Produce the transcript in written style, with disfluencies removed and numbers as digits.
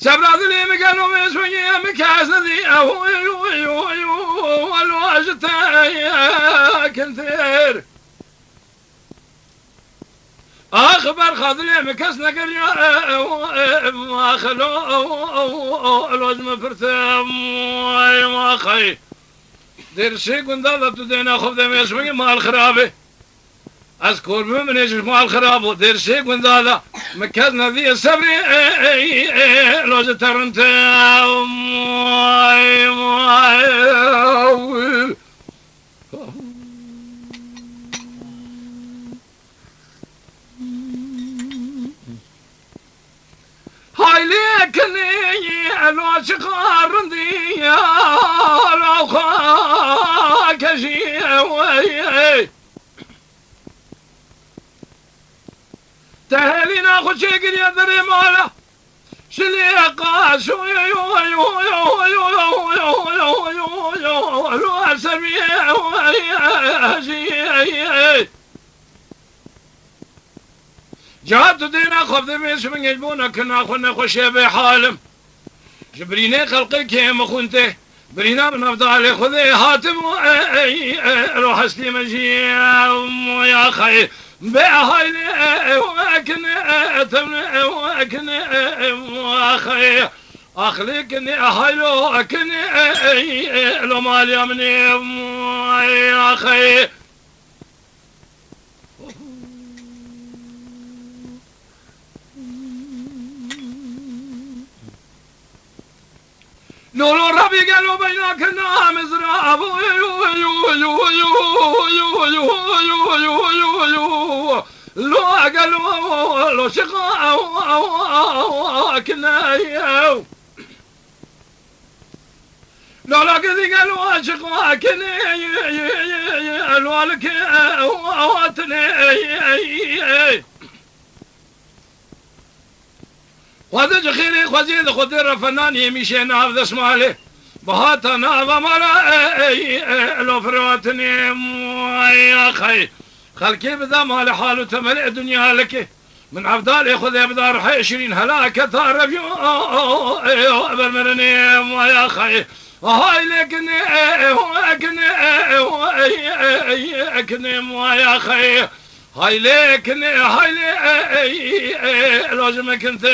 سبراد لي مكانو مسوي مكاس ذي والواجد كنثير أخبر خذلي مكاس نقر ما خلو الوزم فرثم ما خي دير شي كنت ضلت دينا خذ مسوي مال خرابي أذكر من يجي مال خراب دير شي كنت هذا مكازنا ذي السبري لو ترنت هاي ليكني لو شقار ذي لو خاك شي تهلي ناخذ شيء يا دري ماله شلي قاس يو يو يو يو يو يو يو يو لو اسمي جابت دينا خفض ميس من يجبونا كنا خلنا خشي بحالم جبريني خلقي كيم خنته برينا من افضل خذي هاتم روح اسلي مجيء يا خير بهاي وكن اخي اخليكني هايلو اكن لو مال يمني يا اخي لولو ربي قالوا بينكنا مزرعه لو قالوا لو شقاء كنا لو لا كذي قالوا شقاء كنا لو لك واتني خذ جخيري خذي خذ فنان يمشي ناف ذا اسماله بهاتا ناف مالا لو فروتني يا خي خلكي بذا مال حاله تملئ الدنيا لك من عبدال ياخذ ابدار 20 هلاك ثار بالمرني يا خي هاي لكني يا خي هاي لكني لازم كنت